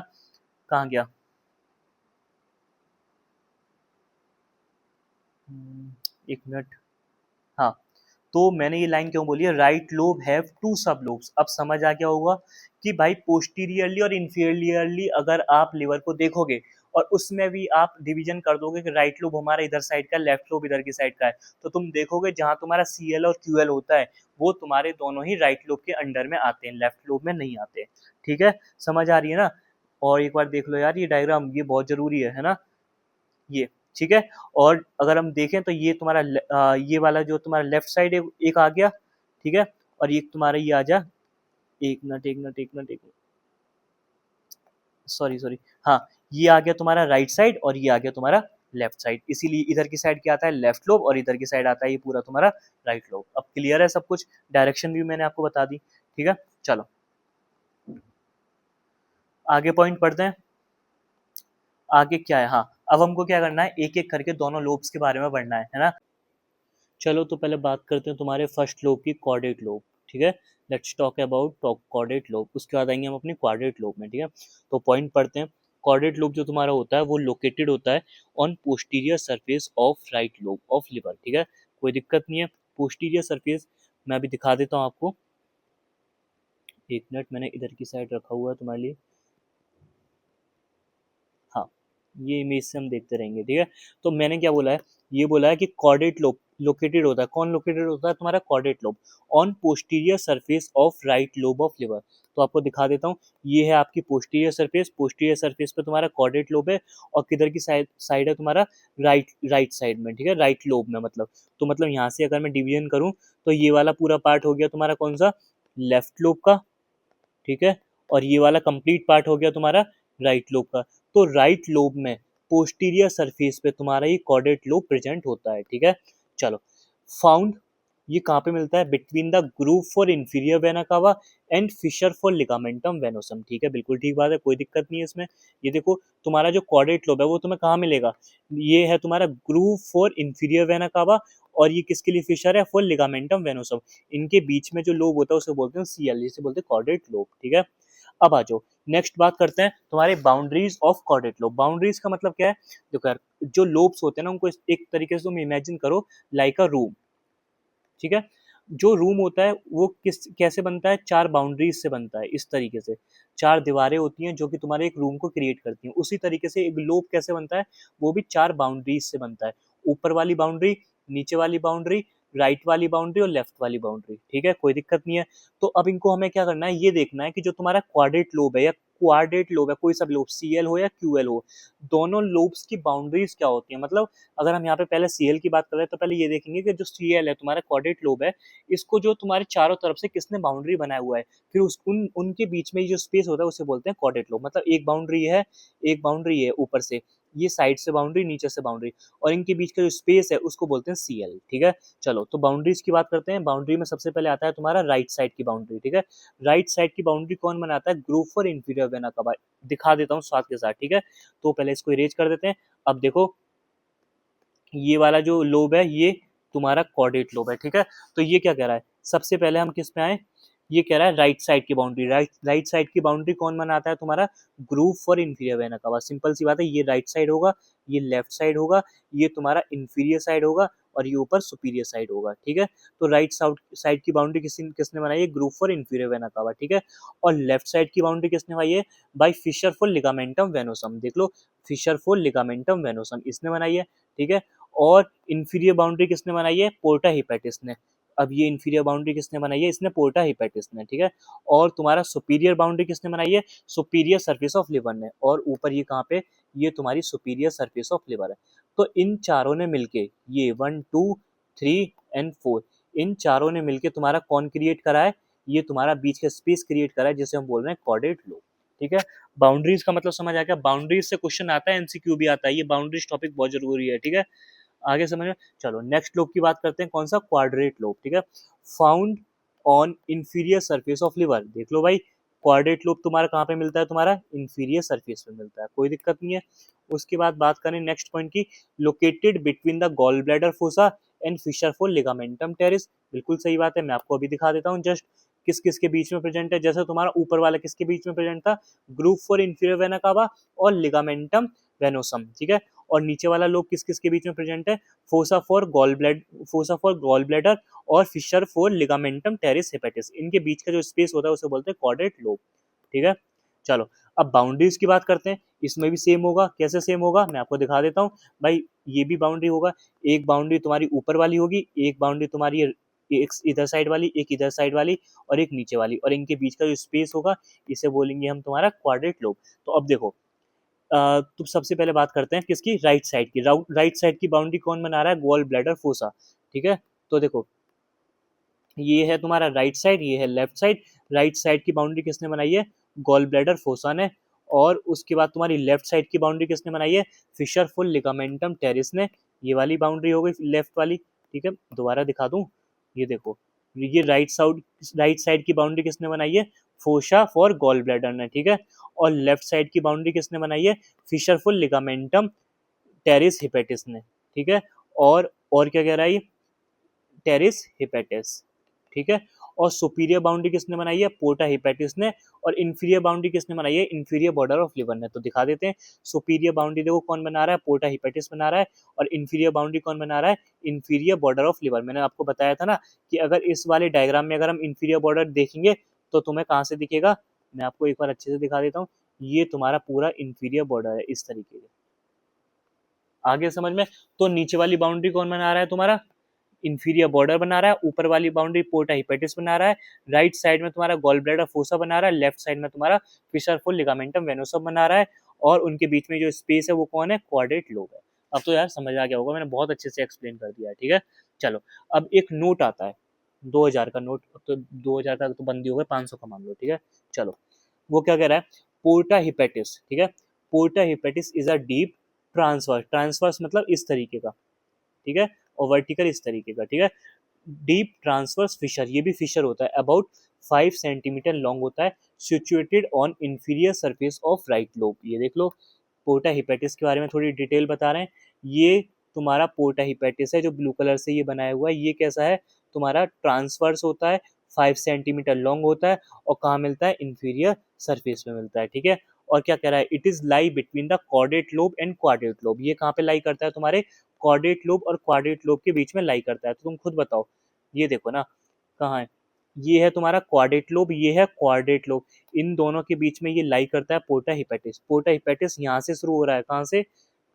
S1: कहाँ गया? एक मिनट। हाँ, तो मैंने ये लाइन क्यों बोली है, राइट लोब हैव टू सब लोब्स। अब समझ आ गया होगा कि भाई पोस्टीरियरली और इंफीरियरली अगर आप लिवर को देखोगे और उसमें भी आप डिवीजन कर दोगे कि राइट लोब हमारा इधर साइड का, लेफ्ट लोब इधर की साइड का है, तो तुम देखोगे जहां तुम्हारा सीएल और क्यूएल होता है वो तुम्हारे दोनों ही राइट लोब के अंडर में आते हैं, लेफ्ट लोब में नहीं आते। ठीक है, समझ आ रही है ना? और एक बार देख लो यार ये डायग्राम, ये बहुत जरूरी है ना? ये ठीक है। और अगर हम देखें तो ये तुम्हारा ये वाला जो तुम्हारा लेफ्ट साइड है एक आ गया, ठीक है। और ये तुम्हारा ये आ जा, एक मिनट एक मिनट एक मिनट एक मिनट, सॉरी सॉरी, हाँ, ये आ गया तुम्हारा राइट साइड और ये आ गया तुम्हारा लेफ्ट साइड। इसीलिए इधर की साइड क्या आता है? लेफ्ट लोब, और इधर की साइड आता है ये पूरा तुम्हारा राइट लोब। अब क्लियर है सब कुछ? डायरेक्शन भी मैंने आपको बता दी, ठीक है। चलो आगे पॉइंट पढ़ते हैं। आगे क्या है? हाँ, अब हमको क्या करना है, एक एक करके दोनों लोब्स के बारे में पढ़ना है ना? चलो तो पहले बात करते हैं तुम्हारे फर्स्ट लोब की, कॉर्डेट लोब, ठीक है। Let's talk about chordate lobe, उसके बाद आएंगे हम अपनी क्वाड्रेट लोब में, ठीक है। तो पॉइंट पढ़ते हैं। कॉर्डेट लोब जो तुम्हारा होता है वो लोकेटेड होता है on posterior surface of right lobe of liver, ठीक है। कोई दिक्कत नहीं है, पोस्टीरियर सरफेस मैं अभी दिखा देता हूँ आपको। एक मिनट, मैंने इधर की साइड रखा हुआ है तुम्हारे लिए। हाँ, ये इमेज से हम देखते रहेंगे, ठीक है। तो मैंने क्या बोला है, ये बोला है कि कॉर्डेट लोब लोकेटेड होता है, कौन लोकेटेड होता है? तुम्हारा chordate lobe on posterior surface of right lobe of liver. तो आपको दिखा देता हूँ, ये है आपकी पोस्टीरियर सरफेस, पोस्टीरियर सरफेस पे तुम्हारा कॉर्डेट लोब है, और किधर की साइड साइड है तुम्हारा? राइट साइड में, ठीक है, राइट लोब में। मतलब तो मतलब यहाँ से अगर मैं डिवीजन करूँ तो ये वाला पूरा पार्ट हो गया तुम्हारा कौन सा? लेफ्ट लोब का, ठीक है। और ये वाला कंप्लीट पार्ट हो गया तुम्हारा राइट लोब का। तो राइट लोब में पोस्टीरियर सरफेस पे तुम्हारा ये कॉर्डेट लोब प्रेजेंट होता है, ठीक है। चलो, फाउंड ये कहाँ पे मिलता है? Between the groove for inferior vena cava and fissure for ligamentum venosum. ठीक है, बिल्कुल ठीक बात है, कोई दिक्कत नहीं है इसमें। ये देखो तुम्हारा जो कॉर्डेट लोब है वो तुम्हें कहाँ मिलेगा? ये है तुम्हारा ग्रूव फॉर इंफीरियर वेना कावा, और ये किसके लिए फिशर है? For ligamentum venosum. इनके बीच में जो लोब होता है उसे बोलते हैं सीएल, जिसे बोलते हैं कॉर्डेट लोब। ठीक है, अब आ जाओ नेक्स्ट बात करते हैं तुम्हारे boundaries of chordate lobe. Boundaries का मतलब क्या है? देखो यार, जो लोब्स होते हैं ना उनको एक तरीके से तुम इमेजिन करो लाइक अ रूम। ठीक है, जो रूम होता है वो किस कैसे बनता है? चार बाउंड्रीज से बनता है, इस तरीके से चार दीवारें होती हैं जो कि तुम्हारे एक रूम को क्रिएट करती हैं। उसी तरीके से एक ग्लोब कैसे बनता है? वो भी चार बाउंड्रीज से बनता है। ऊपर वाली बाउंड्री, नीचे वाली बाउंड्री, राइट वाली बाउंड्री और लेफ्ट वाली बाउंड्री। ठीक है, कोई दिक्कत नहीं है। तो अब इनको हमें क्या करना है? ये देखना है कि जो तुम्हारा क्वाड्रेट लोब है या क्वाड्रेट लोब है, कोई सा भी लोब, सीएल हो या क्यूएल हो, दोनों लोब्स की बाउंड्रीज क्या होती है। मतलब अगर हम यहाँ पे पहले सीएल की बात कर रहे हैं तो पहले ये देखेंगे कि जो सीएल है तुम्हारा क्वाड्रेट लोब है, इसको जो तुम्हारे चारों तरफ से किसने बाउंड्री बनाया हुआ है, फिर उस उनके बीच में जो स्पेस होता है उसे बोलते हैं क्वाड्रेट लोब। मतलब एक बाउंड्री है ऊपर से, ये साइड से बाउंड्री, नीचे से बाउंड्री, और इनके बीच का जो स्पेस है उसको बोलते हैं सीएल। ठीक है, चलो तो बाउंड्रीज की बात करते हैं। बाउंड्री में सबसे पहले आता है तुम्हारा राइट साइड की बाउंड्री। ठीक है, राइट साइड की बाउंड्री कौन बनाता है? ग्रूव फॉर इंफीरियर वेना कवा। दिखा देता हूँ साथ के साथ। ठीक है, तो पहले इसको इरेज कर देते हैं। अब देखो ये वाला जो लोब है ये तुम्हारा कॉर्डेट लोब है। ठीक है, तो ये क्या कह रहा है? सबसे पहले हम किस पे आए? ये कह रहा है राइट साइड की बाउंड्री। राइट साइड की बाउंड्री कौन बनाता है? तुम्हारा ग्रूव फॉर इंफीरियर वेना कवा। सिंपल सी बात है, ये राइट साइड होगा, ये लेफ्ट साइड होगा, ये तुम्हारा इंफीरियर साइड होगा, और ये ऊपर सुपीरियर साइड होगा। ठीक है, तो राइट साइड की बाउंड्री किसने बनाई है? ग्रूव फॉर इंफीरियर वेना कवा। ठीक है, और लेफ्ट साइड की बाउंड्री किसने बनाई है? By fissure for ligamentum venosum. देख लो, फिशर फॉर लिगामेंटम वेनोसम इसने बनाई है। ठीक है, और इंफीरियर बाउंड्री किसने बनाई है? पोर्टा हिपैटिस ने। अब ये इंफीरियर बाउंड्री किसने बनाई है? इसने पोर्टा हिपैटिस ने। ठीक है, और तुम्हारा सुपीरियर बाउंड्री किसने बनाई है? सुपीरियर सरफेस ऑफ लिवर ने। और ऊपर ये कहाँ पे? ये तुम्हारी सुपीरियर सरफेस ऑफ लिवर है। तो इन चारों ने मिलके, ये 1 2 3 एंड 4, इन चारों ने मिलके तुम्हारा कौन क्रिएट करा है? ये तुम्हारा बीच का स्पेस क्रिएट करा है, जिसे हम बोल रहे हैं कॉर्डेट लोब। ठीक है, बाउंड्रीज का मतलब समझ आ गया। बाउंड्रीज से क्वेश्चन आता है, एमसीक्यू भी आता है। ये बाउंड्रीज टॉपिक बहुत जरूरी है। ठीक है, आगे समझ में। चलो नेक्स्ट लोब की बात करते हैं, कौन सा? Quadrate lobe. ठीक है, found on inferior surface of liver. देख लो भाई, क्वाड्रेट लोब तुम्हारा कहाँ पे मिलता है? तुम्हारा इंफीरियर सरफेस पे मिलता है, कोई दिक्कत नहीं है। उसके बाद बात करें नेक्स्ट पॉइंट की, located between the gall bladder fossa and fissure for ligamentum teres. बिल्कुल सही बात है, मैं आपको अभी दिखा देता हूँ जस्ट किस किस के बीच में प्रेजेंट है। जैसे तुम्हारा ऊपर वाला किसके बीच में प्रेजेंट था? ग्रुप फॉर इंफीरियर वेना कावा और लिगामेंटम वेनोसम। ठीक है, और नीचे वाला लोब किस किस के बीच में प्रेजेंट है? फोसा फॉर गॉल ब्लैडर और fissure for ligamentum terrace hepatitis. इनके बीच का जो स्पेस होता है उसे बोलते हैं कॉर्डेट लोब। ठीक है, चलो अब बाउंड्रीज की बात करते हैं। इसमें भी सेम होगा। कैसे सेम होगा? मैं आपको दिखा देता हूँ भाई। ये भी बाउंड्री होगा, एक बाउंड्री तुम्हारी ऊपर वाली होगी, एक बाउंड्री तुम्हारी एक इधर साइड वाली, एक इधर साइड वाली, और एक नीचे वाली, और इनके बीच का जो स्पेस होगा इसे बोलेंगे हम तुम्हारा क्वाड्रेट लोब। तो अब देखो, तो सबसे पहले बात करते हैं किसकी? राइट साइड की। राइट साइड की बाउंड्री कौन बना रहा है? Gall bladder fossa. ठीक है, तो देखो ये है तुम्हारा राइट साइड, ये है लेफ्ट साइड। राइट साइड की बाउंड्री किसने बनाई है? गॉल ब्लैडर फोसा ने। और उसके बाद तुम्हारी लेफ्ट साइड की बाउंड्री किसने बनाई है? फिशर फुल लिगामेंटम टेरिस ने। ये वाली बाउंड्री हो गई लेफ्ट वाली। ठीक है, दोबारा दिखा दूं, ये देखो, ये राइट साइड की बाउंड्री किसने बनाई है? फोशा फॉर गॉल ब्लैडर ने। ठीक है, और लेफ्ट साइड की बाउंड्री किसने बनाई है? Fissure for ligamentum teres hepatis ने। ठीक है, और क्या कह रहा है ये? Teres hepatis. ठीक है, और सुपीरियर बाउंड्री किसने बनाई है? पोर्टा हिपेटिस ने। और इंफीरियर बाउंड्री किसने बनाई है? इंफीरियर बॉर्डर ऑफ लिवर ने। तो दिखा देते हैं, सुपीरियर बाउंड्री देखो कौन बना रहा है? पोर्टा हिपेटिस बना रहा है। और इंफीरियर बाउंड्री कौन बना रहा है? Inferior border of liver. मैंने आपको बताया था ना कि अगर इस वाले डायग्राम में अगर हम इंफीरियर बॉर्डर देखेंगे तो तुम्हें कहाँ से दिखेगा? मैं आपको एक बार अच्छे से दिखा देता हूँ। ये तुम्हारा पूरा इंफीरियर बॉर्डर है, इस तरीके से। आगे समझ में। तो नीचे वाली बाउंड्री कौन बना रहा है? तुम्हारा इंफीरियर बॉर्डर बना रहा है। ऊपर वाली बाउंड्री पोर्टा हिपेटिस बना रहा है। राइट साइड में तुम्हारा गॉल ब्लैडर फोसा बना रहा है। लेफ्ट साइड में तुम्हारा फिशर फुल लिगामेंटम वेनोसम बना रहा है। और उनके बीच में जो स्पेस है वो कौन है? क्वाड्रेट लोब है। अब तो यार समझ आ गया होगा, मैंने बहुत अच्छे से एक्सप्लेन कर दिया है। ठीक है, चलो अब एक नोट आता है, 2000 का नोट। अब तो 2000 का तो बंदी हो गए, 500 का मान लो। ठीक है, चलो वो क्या कह रहा है? Porta hepatis. ठीक है, porta hepatis is a deep transverse. Transverse मतलब इस तरीके का। ठीक है, और वर्टिकल इस तरीके का। ठीक है, डीप ट्रांसवर्स फिशर, ये भी फिशर होता है, अबाउट 5 सेंटीमीटर लॉन्ग होता है, situated on inferior surface of right lobe. ये देख लो, पोर्टा हिपैटिस के बारे में थोड़ी डिटेल बता रहे हैं। ये तुम्हारा पोर्टा हिपैटिस है जो ब्लू कलर से ये बनाया हुआ है। ये कैसा है, तुम्हारा ट्रांसवर्स होता है, 5 सेंटीमीटर लॉन्ग होता है, और कहाँ मिलता है, इंफीरियर सरफेस में मिलता है, ठीक है। और क्या कह रहा है, it is lie between the caudate lobe and quadrate lobe. ये कहाँ पे लाई करता है, तुम्हारे कॉर्डेट लोब और क्वाड्रेट लोब के बीच में लाई करता है। तो तुम खुद बताओ, ये देखो ना, कहाँ है, ये है तुम्हारा क्वाड्रेट लोब, ये है क्वाड्रेट लोब, इन दोनों के बीच में ये लाई करता है पोर्टा हिपैटिस। पोर्टा हिपैटिस यहाँ से शुरू हो रहा है, कहाँ से,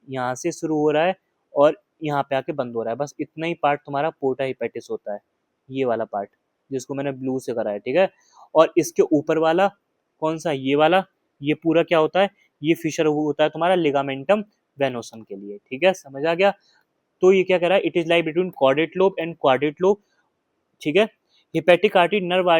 S1: यहाँ से शुरू हो रहा है, और यहाँ पे आके बंद हो रहा है। बस इतना ही पार्ट तुम्हारा पोर्टा हिपैटिस होता है, ये वाला पार्ट जिसको मैंने ब्लू से करा है, ठीक है। और इसके ऊपर वाला कौन सा, ये वाला, ये पूरा क्या होता है, ये फिशर होता है तुम्हारा लिगामेंटम वेनोसम के लिए, ठीक है, समझ आ गया। तो ये क्या कह रहा है, it is like between quadrate lobe and quadrate lobe, ठीक है। हिपैटिक आर्टरी नर्व,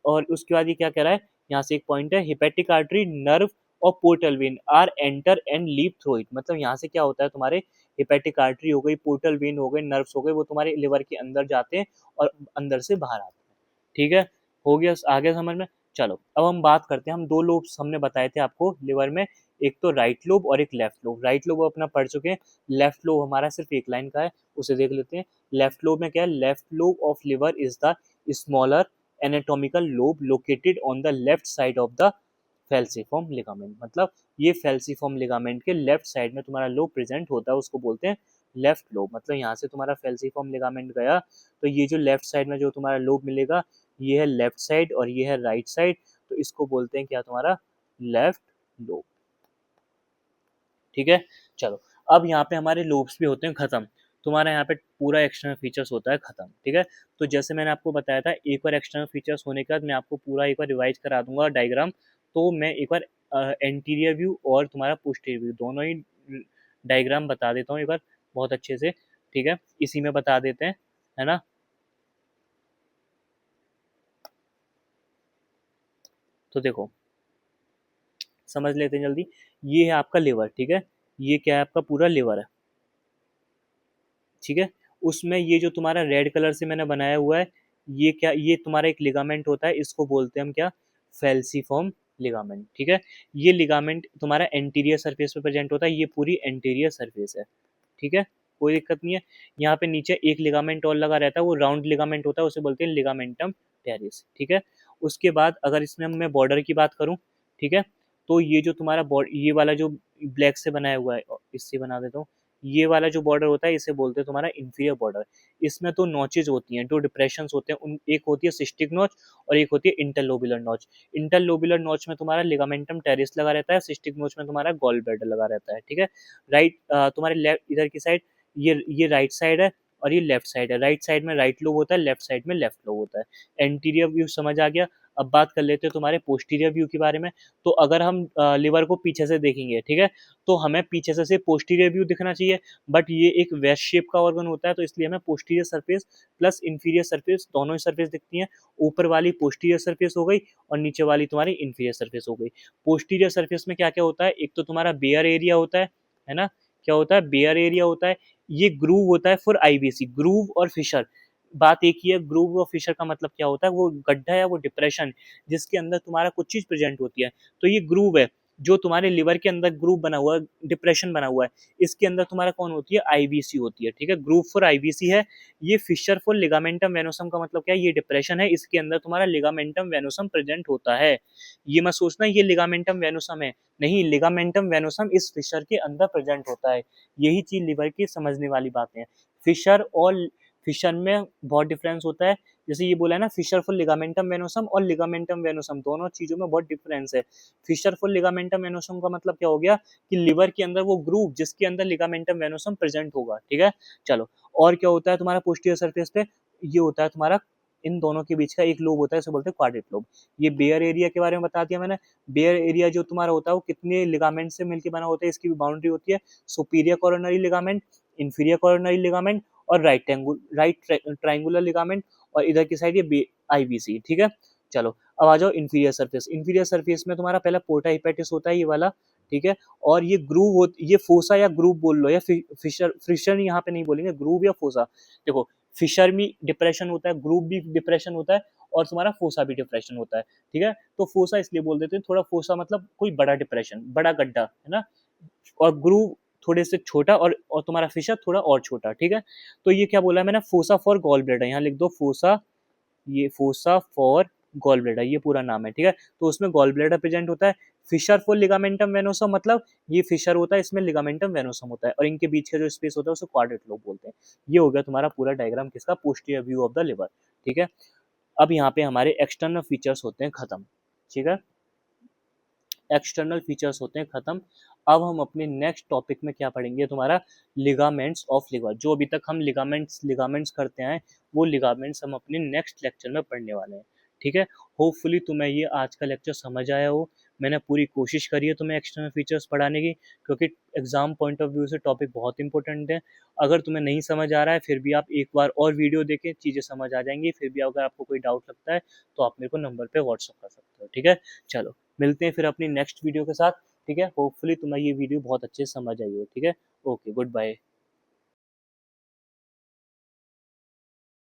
S1: और उसके बाद ये क्या कह रहा है, यहाँ से एक पॉइंट है, हिपैटिक आर्टरी नर्व और portal vein are enter and leave through it. मतलब यहाँ से क्या होता है, तुम्हारे हिपैटिक आर्टरी हो गई, पोर्टल वेन हो गए, नर्व्स हो गए, वो तुम्हारे लिवर के अंदर जाते हैं और अंदर से बाहर आते हैं, ठीक है। हो गया आगे समझ में। चलो अब हम बात करते हैं, हम दो लोब्स हमने बताए थे आपको लिवर में, एक तो राइट लोब और एक लेफ्ट लोब। राइट लोब अपना पढ़ चुके हैं, लेफ्ट लोब हमारा सिर्फ एक लाइन का है, उसे देख लेते हैं। लेफ्ट लोब में क्या है, left lobe of liver is the smaller anatomical lobe located on the left side of the falciform ligament. मतलब ये फेल्सिफॉर्म लिगामेंट के लेफ्ट साइड में तुम्हारा लोब प्रेजेंट होता है, उसको बोलते हैं लेफ्ट लोब। मतलब यहाँ से तुम्हारा फेल्सिफॉर्म लिगामेंट गया, तो ये जो लेफ्ट साइड में जो तुम्हारा लोब मिलेगा, ये है लेफ्ट साइड और ये है राइट साइड, तो इसको बोलते हैं क्या, तुम्हारा लेफ्ट लोब, ठीक है। चलो अब यहाँ पे हमारे लोब्स भी होते हैं खत्म, तुम्हारा यहाँ पे पूरा एक्सटर्नल फीचर्स होता है खत्म, ठीक है। तो जैसे मैंने आपको बताया था, एक बार एक्सटर्नल फीचर्स होने के बाद मैं आपको पूरा एक बार रिवाइज करा दूंगा डायग्राम। तो मैं एक बार एंटीरियर व्यू और तुम्हारा पोस्टीरियर व्यू दोनों ही डायग्राम बता देता हूँ एक बार बहुत अच्छे से, ठीक है, इसी में बता देते हैं, है ना। तो देखो समझ लेते हैं जल्दी, ये है आपका लिवर, ठीक है, ये क्या है, आपका पूरा लिवर है, ठीक है। उसमें ये जो तुम्हारा रेड कलर से मैंने बनाया हुआ है, ये क्या, ये तुम्हारा एक लिगामेंट होता है, इसको बोलते हैं हम क्या, फेल्सीफॉर्म लिगामेंट, ठीक है। ये लिगामेंट तुम्हारा एंटीरियर सरफेस पे प्रेजेंट होता है, ये पूरी एंटीरियर सरफेस है, ठीक है, कोई दिक्कत नहीं है। यहाँ पे नीचे एक लिगामेंट और लगा रहता है, वो राउंड लिगामेंट होता है, उसे बोलते हैं लिगामेंटम टेरिस, ठीक है। उसके बाद अगर इसमें मैं बॉर्डर की बात करूँ, ठीक है, तो ये जो तुम्हारा ये वाला जो ब्लैक से बनाया हुआ है, इससे बना देता हूँ, ये वाला जो बॉर्डर होता है इसे बोलते हैं तुम्हारा इंफीरियर बॉर्डर। इसमें तो नॉचेज होती हैं, दो डिप्रेशंस होते हैं, उन एक होती है सिस्टिक नॉच और एक होती है इंटरलोबुलर नॉच। इंटरलोबुलर नॉच में तुम्हारा लिगामेंटम टेरिस लगा रहता है, सिस्टिक नॉच में तुम्हारा गॉल ब्लैडर लगा रहता है, ठीक है। राइट तुम्हारे लेफ्ट इधर की साइड, ये राइट साइड है और ये लेफ्ट साइड है। राइट साइड में राइट लोब होता है, लेफ्ट साइड में लेफ्ट लोब होता है। एंटीरियर व्यू समझ आ गया। अब बात कर लेते हैं तुम्हारे पोस्टीरियर व्यू के बारे में। तो अगर हम लिवर को पीछे से देखेंगे, ठीक है, तो हमें पीछे से सिर्फ पोस्टीरियर व्यू दिखना चाहिए, बट ये एक वेस्ट शेप का ऑर्गन होता है, तो इसलिए हमें posterior surface plus inferior surface दोनों ही सरफेस दिखती हैं। ऊपर वाली पोस्टीरियर सरफेस हो गई और नीचे वाली तुम्हारी इंफीरियर सरफेस हो गई। पोस्टीरियर सरफेस में क्या क्या होता है, एक तो तुम्हारा बेयर एरिया होता है ना, क्या होता है, बेयर एरिया होता है। ये ग्रूव होता है फॉर आईबीसी, ग्रूव और फिशर, बात एक ही है। ग्रूव और फिशर का मतलब क्या होता है, वो गड्ढा या वो डिप्रेशन जिसके अंदर तुम्हारा कुछ चीज प्रेजेंट होती है। तो ये ग्रूव है, जो तुम्हारे लिवर के अंदर ग्रूव बना हुआ है, डिप्रेशन बना हुआ है, इसके अंदर तुम्हारा कौन होती है, आईबीसी होती है, ठीक है। ग्रूव फॉर आईबीसी है। ये फिशर फॉर लिगामेंटम वेनोसम का मतलब क्या है, ये डिप्रेशन है, इसके अंदर तुम्हारा लिगामेंटम वेनोसम प्रेजेंट होता है। ये मत सोचना ये लिगामेंटम वेनोसम है, नहीं, लिगामेंटम वेनोसम इस फिशर के अंदर प्रेजेंट होता है। यही चीज लिवर की समझने वाली बातें हैं। फिशर और फिशर में बहुत डिफरेंस होता है। जैसे ये बोला है ना, फिशर फुल लिगामेंटम वेनोसम और लिगामेंटम वेनोसम, दोनों चीजों में बहुत डिफरेंस है। फिशर फुल लिगामेंटम वेनोसम का मतलब क्या हो गया कि लिवर के अंदर वो ग्रूव जिसके अंदर लिगामेंटम वेनोसम प्रेजेंट होगा, ठीक है। चलो और क्या होता है तुम्हारा पोस्टीरियर सरफेस पे, ये होता है तुम्हारा इन दोनों के बीच का एक लोब होता है, इसे बोलते हैं क्वाड्रेट लोब। ये बेयर एरिया के बारे में बता दिया मैंने। बेयर एरिया जो तुम्हारा होता है वो कितने लिगामेंट से मिलकर बना होता है, इसकी भी बाउंड्री होती है। Superior coronary ligament, inferior coronary ligament और राइट ट्रायंगुलर लिगामेंट, और इधर की साइड ये आईबीसी, ठीक है। चलो अब आ जाओ इंफीरियर सरफेस। इंफीरियर सरफेस में तुम्हारा पहला पोर्टा हिपैटिस होता है, ये वाला, ठीक है। और ये ग्रूव हो, ये फोसा या ग्रूव बोल लो, या फिशर, फिशर यहाँ पे नहीं बोलेंगे, ग्रूव या फोसा। देखो
S2: फिशर भी डिप्रेशन होता है, ग्रूव भी डिप्रेशन होता है, और तुम्हारा फोसा भी डिप्रेशन होता है, ठीक है। तो फोसा इसलिए बोल देते हैं, थोड़ा फोसा मतलब कोई बड़ा डिप्रेशन, बड़ा गड्ढा है ना, और ग्रूव थोड़े से छोटा, और तुम्हारा फिशर थोड़ा और छोटा, ठीक है। तो ये क्या बोला है मैंने, फोसा फॉर गॉल ब्लैडर, यहाँ लिख दो फोसा, ये फोसा फॉर गॉल ब्लैडर, ये पूरा नाम है, ठीक है। तो उसमें गॉल ब्लैडर प्रेजेंट होता है। फिशर फॉर लिगामेंटम वेनोसम, मतलब ये फिशर होता है, इसमें लिगामेंटम वेनोसम होता है, और इनके बीच का जो स्पेस होता है उसे क्वाड्रेट लोब बोलते हैं। ये हो गया तुम्हारा पूरा डायग्राम किसका, posterior view of the liver, ठीक है। अब यहाँ पे हमारे एक्सटर्नल फीचर्स होते हैं खत्म, ठीक है, एक्सटर्नल फीचर्स होते हैं खत्म। अब हम अपने नेक्स्ट टॉपिक में क्या पढ़ेंगे, तुम्हारा लिगामेंट्स ऑफ लिवर। जो अभी तक हम लिगामेंट्स लिगामेंट्स करते हैं, वो लिगामेंट्स हम अपने नेक्स्ट लेक्चर में पढ़ने वाले हैं, ठीक है। होपफुली तुम्हें ये आज का लेक्चर समझ आया हो। मैंने पूरी कोशिश करी है तुम्हें एक्सटर्नल फीचर्स पढ़ाने की, क्योंकि एग्जाम पॉइंट ऑफ व्यू से टॉपिक बहुत इंपॉर्टेंट है। अगर तुम्हें नहीं समझ आ रहा है, फिर भी आप एक बार और वीडियो देखें, चीज़ें समझ आ जाएंगी। फिर भी अगर आपको कोई डाउट लगता है तो आप मेरे को नंबर पे व्हाट्सअप कर सकते हो, ठीक है। चलो, मिलते हैं फिर अपनी नेक्स्ट वीडियो के साथ, ठीक है। होपफुली तुम्हें ये वीडियो बहुत अच्छे से समझ आई हो, ठीक है। Okay, good bye.